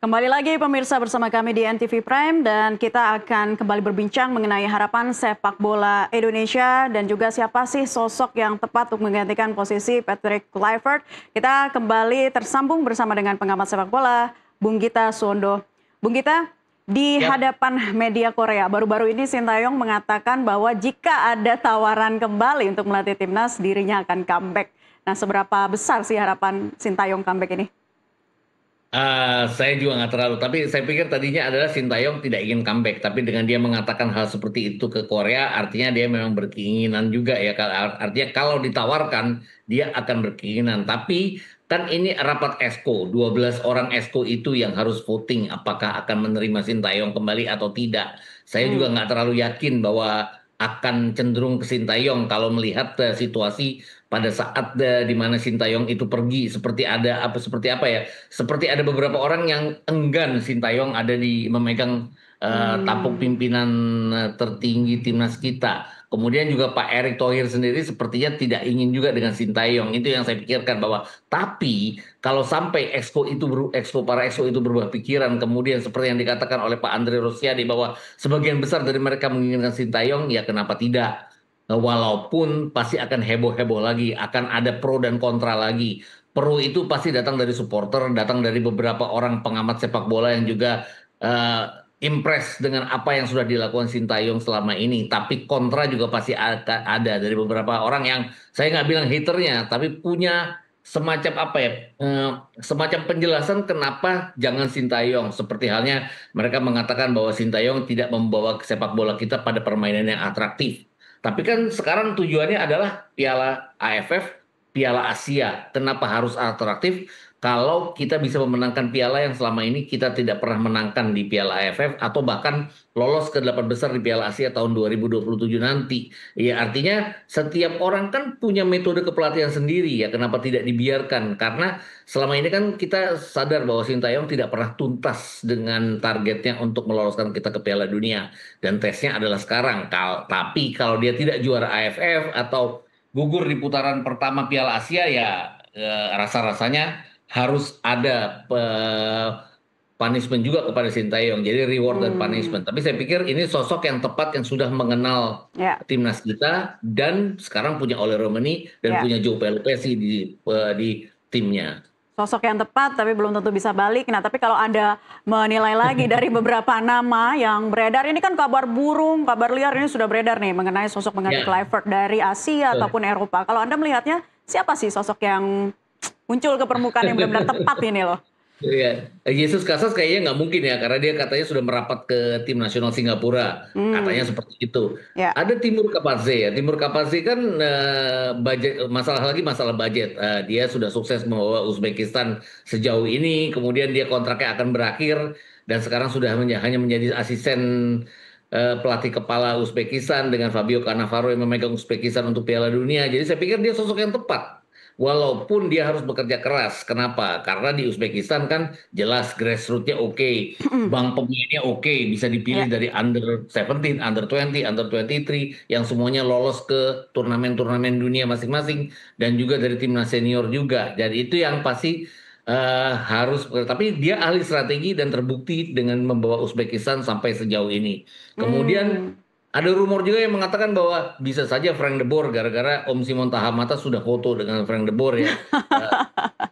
Kembali lagi pemirsa bersama kami di NTV Prime dan kita akan kembali berbincang mengenai harapan sepak bola Indonesia dan juga siapa sih sosok yang tepat untuk menggantikan posisi Patrick Kluivert. Kita kembali tersambung bersama dengan pengamat sepak bola Bung Gita Suwondo. Bung Gita, di Yap. hadapan media Korea baru-baru ini Sintayong mengatakan bahwa jika ada tawaran kembali untuk melatih timnas dirinya akan comeback. Nah, seberapa besar sih harapan Sintayong comeback ini? Saya juga nggak terlalu, tapi saya pikir tadinya adalah Sintayong tidak ingin comeback, tapi dengan dia mengatakan hal seperti itu ke Korea, artinya dia memang berkeinginan juga ya. Artinya kalau ditawarkan, dia akan berkeinginan. Tapi kan ini rapat Exco, 12 orang Exco itu yang harus voting apakah akan menerima Sintayong kembali atau tidak. Saya Hmm. juga nggak terlalu yakin bahwa akan cenderung ke Sintayong kalau melihat situasi pada saat di mana Sintayong itu pergi seperti apa ya, seperti ada beberapa orang yang enggan Sintayong ada di memegang tampuk Hmm. pimpinan tertinggi timnas kita. Kemudian juga Pak Erick Thohir sendiri sepertinya tidak ingin juga dengan Sintayong. Itu yang saya pikirkan bahwa tapi kalau sampai para exco itu berubah pikiran, kemudian seperti yang dikatakan oleh Pak Andre Rosiade bahwa sebagian besar dari mereka menginginkan Sintayong, ya kenapa tidak? Walaupun pasti akan heboh-heboh lagi, akan ada pro dan kontra lagi. Pro itu pasti datang dari supporter, datang dari beberapa orang pengamat sepak bola yang juga eh, impress dengan apa yang sudah dilakukan Sintayong selama ini. Tapi kontra juga pasti akan ada dari beberapa orang yang saya nggak bilang haternya, tapi punya semacam apa ya, semacam penjelasan kenapa jangan Sintayong. Seperti halnya mereka mengatakan bahwa Sintayong tidak membawa sepak bola kita pada permainan yang atraktif. Tapi kan sekarang tujuannya adalah Piala AFF, Piala Asia. Kenapa harus atraktif? Kalau kita bisa memenangkan piala yang selama ini kita tidak pernah menangkan di Piala AFF atau bahkan lolos ke delapan besar di Piala Asia tahun 2027 nanti. Ya artinya setiap orang kan punya metode kepelatihan sendiri ya. Kenapa tidak dibiarkan? Karena selama ini kan kita sadar bahwa Sintayong tidak pernah tuntas dengan targetnya untuk meloloskan kita ke Piala Dunia. Dan tesnya adalah sekarang. Tapi kalau dia tidak juara AFF atau gugur di putaran pertama Piala Asia ya rasa-rasanya harus ada punishment juga kepada Sintayong. Jadi reward dan Hmm. punishment. Tapi saya pikir ini sosok yang tepat yang sudah mengenal Ya, timnas kita dan sekarang punya Ole Romani dan ya. punya Joe Pelopessi di timnya. Sosok yang tepat tapi belum tentu bisa balik. Nah, tapi kalau Anda menilai lagi dari beberapa nama yang beredar, ini kan kabar burung, kabar liar ini sudah beredar nih mengenai sosok pengganti Ya, Kluivert dari Asia betul. ataupun Eropa. Kalau Anda melihatnya, siapa sih sosok yang muncul ke permukaan yang benar-benar tepat ini loh? Iya, Yesus Casas kayaknya nggak mungkin ya, karena dia katanya sudah merapat ke tim nasional Singapura, katanya Hmm, seperti itu. ya. Ada Timur Kapadze ya, Timur Kapadze kan budget masalah budget. Dia sudah sukses membawa Uzbekistan sejauh ini, kemudian dia kontraknya akan berakhir dan sekarang sudah hanya menjadi asisten pelatih kepala Uzbekistan dengan Fabio Cannavaro yang memegang Uzbekistan untuk Piala Dunia. Jadi saya pikir dia sosok yang tepat. Walaupun dia harus bekerja keras. Kenapa? Karena di Uzbekistan kan jelas grassroots-nya oke. Bank pemainnya oke. Bisa dipilih Ya. dari under 17, under 20, under 23. Yang semuanya lolos ke turnamen-turnamen dunia masing-masing. Dan juga dari timnas senior juga. Jadi itu yang pasti harus. Tapi dia ahli strategi dan terbukti dengan membawa Uzbekistan sampai sejauh ini. Kemudian Hmm. ada rumor juga yang mengatakan bahwa bisa saja Frank de Boer gara-gara Om Simon Tahamata sudah foto dengan Frank de Boer ya. Eh,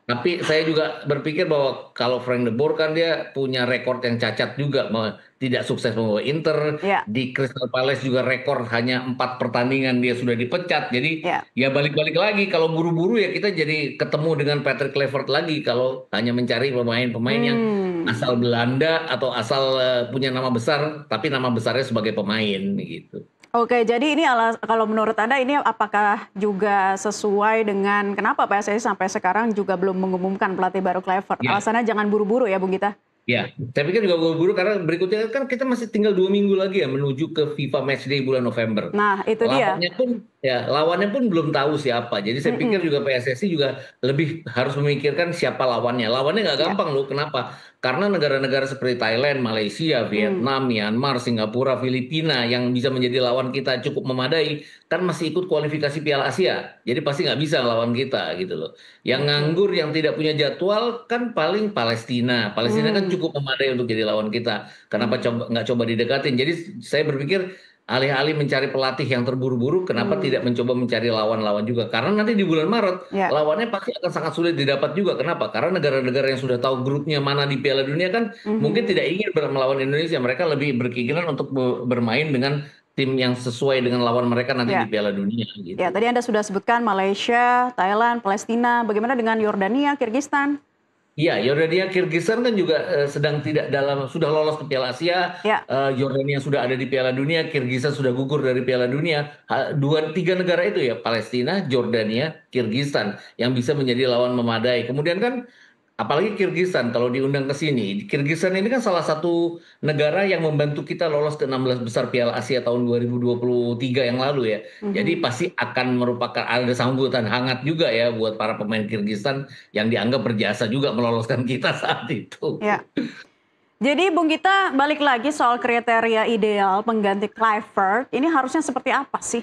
tapi saya juga berpikir bahwa kalau Frank de Boer kan dia punya rekor yang cacat juga, tidak sukses membawa Inter Ya. di Crystal Palace juga rekor hanya 4 pertandingan dia sudah dipecat. Jadi Ya. ya balik-balik lagi kalau buru-buru ya kita jadi ketemu dengan Patrick Kluivert lagi kalau hanya mencari pemain-pemain yang Hmm. asal Belanda atau asal punya nama besar tapi nama besarnya sebagai pemain gitu. Oke, jadi ini kalau menurut Anda ini apakah juga sesuai dengan kenapa PSSI sampai sekarang juga belum mengumumkan pelatih baru Kluivert? Ya, Alasannya jangan buru-buru ya, Bung Gita? ya. Saya pikir juga buru-buru karena berikutnya kan kita masih tinggal 2 minggu lagi ya menuju ke FIFA Matchday bulan November. Nah, itu dia. Lawannya pun Ya, lawannya pun belum tahu siapa. Jadi saya pikir Mm-mm. juga PSSI juga lebih harus memikirkan siapa lawannya. Lawannya nggak Ya. gampang loh. Kenapa? Karena negara-negara seperti Thailand, Malaysia, Mm. Vietnam, Myanmar, Singapura, Filipina yang bisa menjadi lawan kita cukup memadai, kan masih ikut kualifikasi Piala Asia. Jadi pasti nggak bisa lawan kita gitu loh. Yang Oke. nganggur, yang tidak punya jadwal kan paling Palestina. Palestina kan Hmm. cukup memadai untuk jadi lawan kita. Kenapa Hmm. nggak coba didekatin? Jadi saya berpikir alih-alih mencari pelatih yang terburu-buru, kenapa Hmm. tidak mencoba mencari lawan-lawan juga? Karena nanti di bulan Maret, Ya. lawannya pasti akan sangat sulit didapat juga. Kenapa? Karena negara-negara yang sudah tahu grupnya mana di Piala Dunia kan mungkin Mhm. tidak ingin melawan Indonesia. Mereka lebih berkeinginan untuk bermain dengan tim yang sesuai dengan lawan mereka nanti di Ya. Piala Dunia Ya, gitu. tadi Anda sudah sebutkan Malaysia, Thailand, Palestina. Bagaimana dengan Yordania, Kirgistan? Iya, Yordania, Kirgizian kan juga sedang tidak sudah lolos ke Piala Asia. Ya. Yordania sudah ada di Piala Dunia, Kirgizian sudah gugur dari Piala Dunia. Tiga negara itu ya, Palestina, Yordania, Kirgizian yang bisa menjadi lawan memadai. Kemudian kan apalagi Kirgizian kalau diundang ke sini. Kirgizian ini kan salah satu negara yang membantu kita lolos ke 16 besar Piala Asia tahun 2023 yang lalu ya. Jadi Mhm. pasti akan merupakan ada sambutan hangat juga ya buat para pemain Kirgizian yang dianggap berjasa juga meloloskan kita saat itu. Ya. Jadi Bung Gita, balik lagi soal kriteria ideal pengganti Kluivert, ini harusnya seperti apa sih?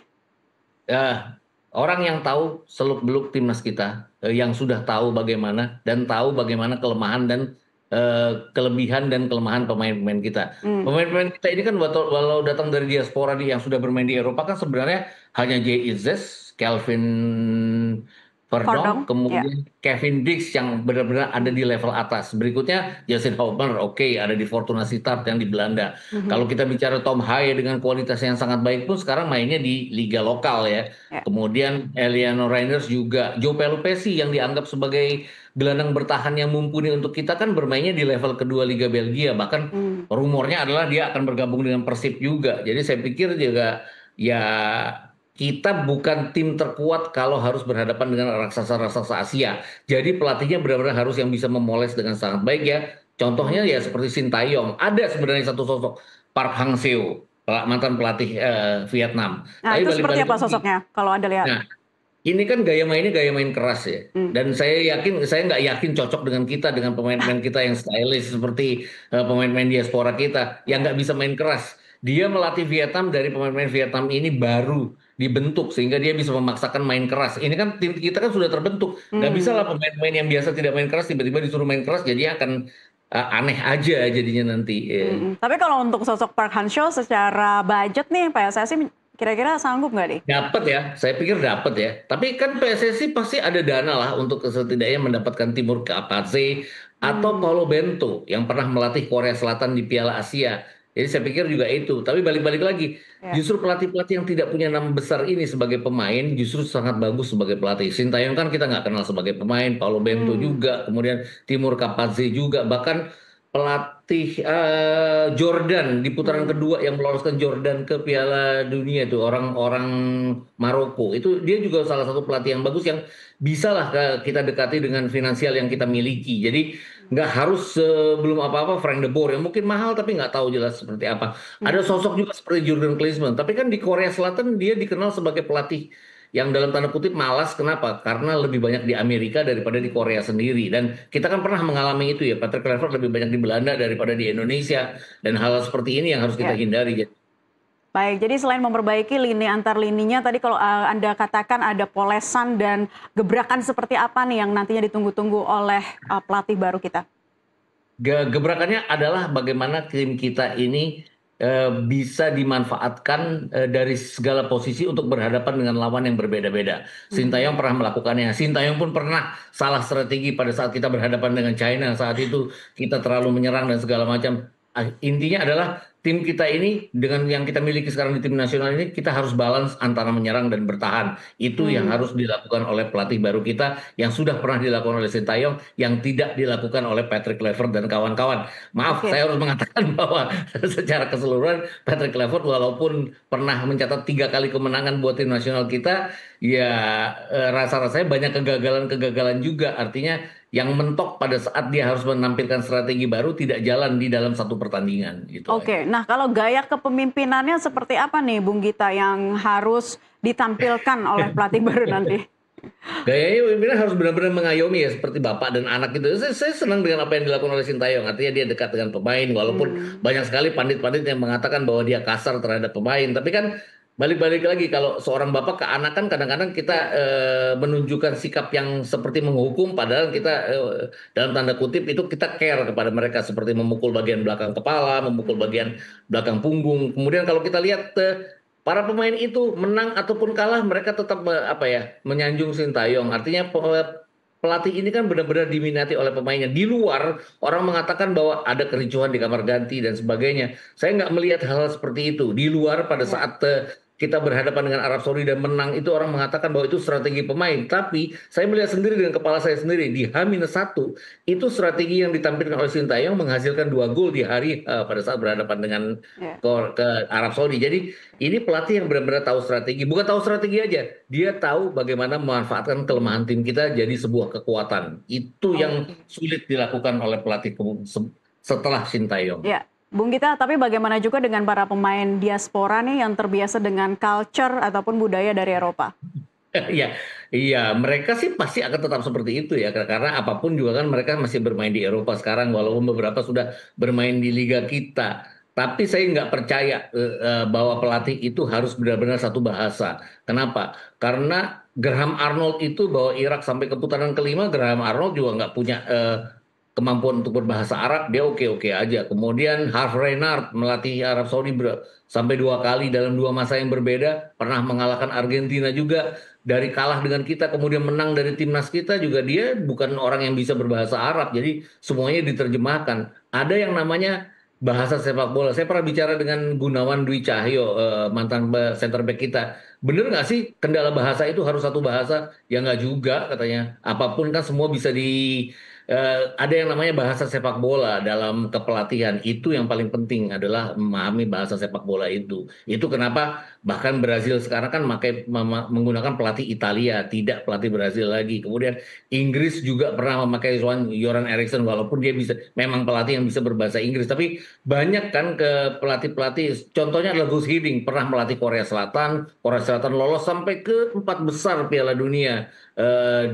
Ya, orang yang tahu seluk-beluk timnas kita, yang sudah tahu bagaimana dan tahu bagaimana kelemahan dan kelebihan dan kelemahan pemain-pemain kita. Hmm. Pemain-pemain kita ini kan walau datang dari diaspora yang sudah bermain di Eropa kan sebenarnya hanya Jay Izzes, Kelvin Verdonk, Pardon? Ya. kemudian Kevin Dix yang benar-benar ada di level atas. Berikutnya Justin Houmer, oke, ada di Fortuna Sittard yang di Belanda. Mhm. Kalau kita bicara Tom Haye dengan kualitas yang sangat baik pun sekarang mainnya di liga lokal ya. Ya. Kemudian Eliano Reinders juga, Joe Pelupesi yang dianggap sebagai gelandang bertahan yang mumpuni untuk kita kan bermainnya di level kedua Liga Belgia. Bahkan Hmm. rumornya adalah dia akan bergabung dengan Persib juga. Jadi saya pikir juga ya kita bukan tim terkuat kalau harus berhadapan dengan raksasa-raksasa Asia. Jadi pelatihnya benar-benar harus yang bisa memoles dengan sangat baik ya. Contohnya ya Hmm. seperti Sintayong. Ada sebenarnya satu sosok Park Hang-seo, mantan pelatih Vietnam. Nah, Tapi itu seperti balik-balik apa lagi. sosoknya kalau Anda lihat? Nah, ini kan gaya mainnya gaya main keras ya. Hmm. Dan saya nggak yakin cocok dengan kita, dengan pemain-pemain kita yang stylish seperti pemain-pemain diaspora kita yang Ya. nggak bisa main keras. Dia melatih Vietnam dari pemain-pemain Vietnam ini baru dibentuk sehingga dia bisa memaksakan main keras. Ini kan tim kita kan sudah terbentuk. Nggak bisa Hmm. lah pemain-pemain yang biasa tidak main keras tiba-tiba disuruh main keras jadi akan aneh aja jadinya nanti. Mm-mm. Tapi kalau untuk sosok Park Hang-seo secara budget nih, PSSI kira-kira sanggup nggak nih? Dapat ya, saya pikir dapat ya. Tapi kan PSSI pasti ada dana lah untuk setidaknya mendapatkan Timur Kapadze atau Hmm. Paulo Bento yang pernah melatih Korea Selatan di Piala Asia. Jadi saya pikir juga itu. Tapi balik-balik lagi, Ya. justru pelatih-pelatih yang tidak punya nama besar ini sebagai pemain justru sangat bagus sebagai pelatih. Sintayong kan kita nggak kenal sebagai pemain, Paulo Bento Hmm. juga, kemudian Timur Kapadze juga, bahkan pelatih Jordan di putaran Hmm. kedua yang meloloskan Jordan ke Piala Dunia itu orang-orang Maroko itu dia juga salah satu pelatih yang bagus yang bisalah kita dekati dengan finansial yang kita miliki. Jadi nggak harus sebelum apa-apa Frank de Boer yang mungkin mahal tapi nggak tahu jelas seperti apa. Ada Hmm. sosok juga seperti Jurgen Klinsmann tapi kan di Korea Selatan dia dikenal sebagai pelatih yang dalam tanda kutip malas. Kenapa? Karena lebih banyak di Amerika daripada di Korea sendiri. Dan kita kan pernah mengalami itu ya. Patrick Kluivert lebih banyak di Belanda daripada di Indonesia. Dan hal seperti ini yang harus kita Ya. hindari. Baik, jadi selain memperbaiki lini antar lininya, tadi kalau Anda katakan ada polesan dan gebrakan seperti apa nih yang nantinya ditunggu-tunggu oleh pelatih baru kita? Gebrakannya adalah bagaimana tim kita ini bisa dimanfaatkan dari segala posisi untuk berhadapan dengan lawan yang berbeda-beda. Mhm. Sintayong pernah melakukannya. Sintayong pun pernah salah strategi pada saat kita berhadapan dengan China. Saat itu kita terlalu menyerang dan segala macam. Intinya adalah tim kita ini dengan yang kita miliki sekarang di tim nasional ini kita harus balance antara menyerang dan bertahan. Itu yang Hmm. harus dilakukan oleh pelatih baru kita yang sudah pernah dilakukan oleh Sintayong yang tidak dilakukan oleh Patrick Kluivert dan kawan-kawan. Maaf, Oke. saya harus mengatakan bahwa secara keseluruhan Patrick Kluivert walaupun pernah mencatat 3 kali kemenangan buat tim nasional kita, ya rasa-rasanya banyak kegagalan-kegagalan juga. Artinya yang mentok pada saat dia harus menampilkan strategi baru tidak jalan di dalam satu pertandingan gitu Oke, aja. nah kalau gaya kepemimpinannya seperti apa nih Bung Gita yang harus ditampilkan oleh pelatih baru nanti? Gayanya pimpinan harus benar-benar mengayomi ya seperti bapak dan anak gitu. Saya senang dengan apa yang dilakukan oleh Sintayong. Artinya dia dekat dengan pemain walaupun Hmm, banyak sekali pandit-pandit yang mengatakan bahwa dia kasar terhadap pemain. Tapi kan balik-balik lagi kalau seorang bapak ke anak kan kadang-kadang kita ya. menunjukkan sikap yang seperti menghukum padahal kita dalam tanda kutip itu kita care kepada mereka seperti memukul bagian belakang kepala, memukul bagian belakang punggung. Kemudian kalau kita lihat para pemain itu menang ataupun kalah mereka tetap apa ya menyanjung Sintayong. Artinya pelatih ini kan benar-benar diminati oleh pemainnya. Di luar orang mengatakan bahwa ada kericuhan di kamar ganti dan sebagainya. Saya nggak melihat hal seperti itu. Di luar pada Ya. saat kita berhadapan dengan Arab Saudi dan menang itu orang mengatakan bahwa itu strategi pemain. Tapi saya melihat sendiri dengan kepala saya sendiri di H-1 itu strategi yang ditampilkan oleh Sintayong menghasilkan 2 gol di hari pada saat berhadapan dengan Ya. ke Arab Saudi. Jadi ini pelatih yang benar-benar tahu strategi, bukan tahu strategi aja, dia tahu bagaimana memanfaatkan kelemahan tim kita jadi sebuah kekuatan. Itu yang Oke. sulit dilakukan oleh pelatih setelah Sintayong. Ya, Bung Gita, tapi bagaimana juga dengan para pemain diaspora nih yang terbiasa dengan culture ataupun budaya dari Eropa? Iya, iya, mereka sih pasti akan tetap seperti itu ya, karena apapun juga kan mereka masih bermain di Eropa sekarang, walaupun beberapa sudah bermain di liga kita. Tapi saya nggak percaya bahwa pelatih itu harus benar-benar satu bahasa. Kenapa? Karena Graham Arnold itu bawa Irak sampai ke putaran kelima, Graham Arnold juga nggak punya kemampuan untuk berbahasa Arab, dia oke-oke aja. Kemudian Harv Renard melatih Arab Saudi sampai 2 kali dalam 2 masa yang berbeda, pernah mengalahkan Argentina juga. Dari kalah dengan kita, kemudian menang dari timnas kita juga dia bukan orang yang bisa berbahasa Arab. Jadi semuanya diterjemahkan. Ada yang namanya bahasa sepak bola. Saya pernah bicara dengan Gunawan Dwi Cahyo, mantan center back kita. Bener nggak sih kendala bahasa itu harus satu bahasa? Ya nggak juga katanya. Apapun kan semua bisa ada yang namanya bahasa sepak bola dalam kepelatihan. Itu yang paling penting adalah memahami bahasa sepak bola itu. Itu kenapa bahkan Brazil sekarang kan menggunakan pelatih Italia, tidak pelatih Brazil lagi. Kemudian Inggris juga pernah memakai Joran Eriksson walaupun dia bisa memang pelatih yang bisa berbahasa Inggris. Tapi banyak kan ke pelatih-pelatih. Contohnya adalah Gus Hiddink pernah melatih Korea Selatan. Korea Selatan lolos sampai ke 4 besar Piala Dunia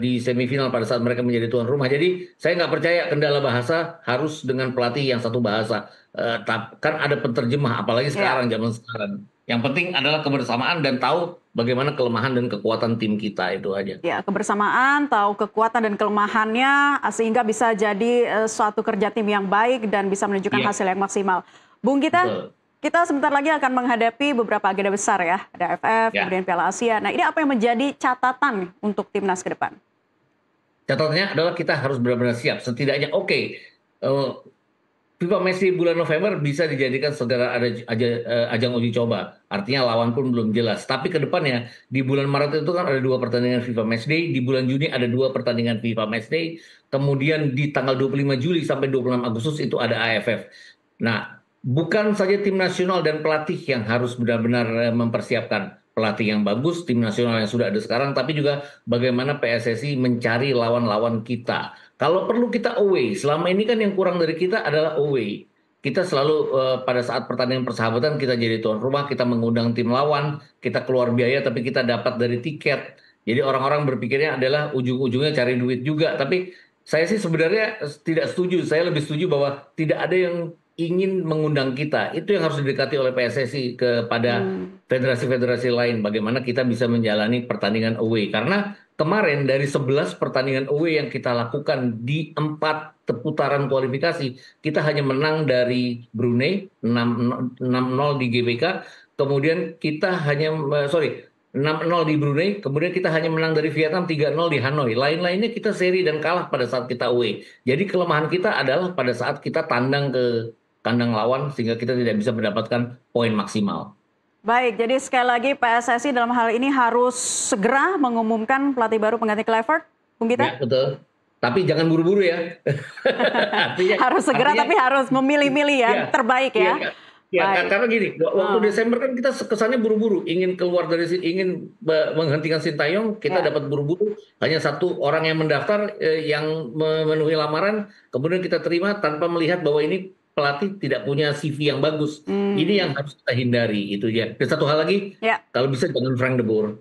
di semifinal pada saat mereka menjadi tuan rumah. Jadi saya nggak percaya kendala bahasa harus dengan pelatih yang satu bahasa. Kan ada penterjemah, apalagi Ya. sekarang zaman sekarang. Yang penting adalah kebersamaan dan tahu bagaimana kelemahan dan kekuatan tim kita itu aja. Ya, kebersamaan, tahu kekuatan dan kelemahannya, sehingga bisa jadi suatu kerja tim yang baik dan bisa menunjukkan Iya, hasil yang maksimal. Bung Gita, betul. kita sebentar lagi akan menghadapi beberapa agenda besar ya. Ada AFF, Ya. kemudian Piala Asia. Nah, ini apa yang menjadi catatan nih untuk timnas ke depan? Catatannya adalah kita harus benar-benar siap. Setidaknya oke. eh, FIFA Match di bulan November bisa dijadikan segera ajang uji coba. Artinya lawan pun belum jelas. Tapi ke depannya di bulan Maret itu kan ada 2 pertandingan FIFA Matchday, di bulan Juni ada 2 pertandingan FIFA Matchday, kemudian di tanggal 25 Juli sampai 26 Agustus itu ada AFF. Nah, bukan saja tim nasional dan pelatih yang harus benar-benar mempersiapkan pelatih yang bagus, tim nasional yang sudah ada sekarang, tapi juga bagaimana PSSI mencari lawan-lawan kita. Kalau perlu kita away. Selama ini kan yang kurang dari kita adalah away. Kita selalu pada saat pertandingan persahabatan kita jadi tuan rumah, kita mengundang tim lawan, kita keluar biaya tapi kita dapat dari tiket. Jadi orang-orang berpikirnya adalah ujung-ujungnya cari duit juga. Tapi saya sih sebenarnya tidak setuju. Saya lebih setuju bahwa tidak ada yang ingin mengundang kita. Itu yang harus didekati oleh PSSI kepada Hmm. federasi-federasi lain. Bagaimana kita bisa menjalani pertandingan away. Karena kemarin dari 11 pertandingan away yang kita lakukan di 4 putaran kualifikasi, kita hanya menang dari Brunei 6-0 di GBK, kemudian kita hanya sorry 6-0 di Brunei, kemudian kita hanya menang dari Vietnam 3-0 di Hanoi. Lain-lainnya kita seri dan kalah pada saat kita away. Jadi kelemahan kita adalah pada saat kita tandang ke kandang lawan sehingga kita tidak bisa mendapatkan poin maksimal. Baik, jadi sekali lagi PSSI dalam hal ini harus segera mengumumkan pelatih baru pengganti Kluivert, Bung Gita? Ya, betul. Tapi jangan buru-buru ya. artinya, Harus segera artinya tapi harus memilih-milih ya, ya, terbaik ya, ya. ya, Baik. karena gini, waktu Desember kan kita kesannya buru-buru, ingin keluar dari ingin menghentikan Sintayong, kita Ya. dapat buru-buru, hanya satu orang yang mendaftar yang memenuhi lamaran, kemudian kita terima tanpa melihat bahwa ini pelatih tidak punya CV yang bagus. Ini yang harus kita hindari itu ya. Dan satu hal lagi, Ya. kalau bisa jangan Frank de Boer.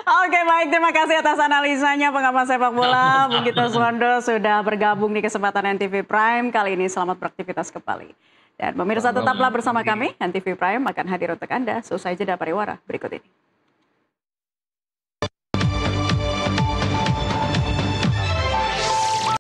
Oke, baik, terima kasih atas analisanya pengamat sepak bola. Bung Gito Suwondo sudah bergabung di kesempatan NTV Prime kali ini. Selamat beraktivitas kembali. Dan pemirsa tetaplah bersama kami. NTV Prime akan hadir untuk Anda seusai jeda pariwara berikut ini.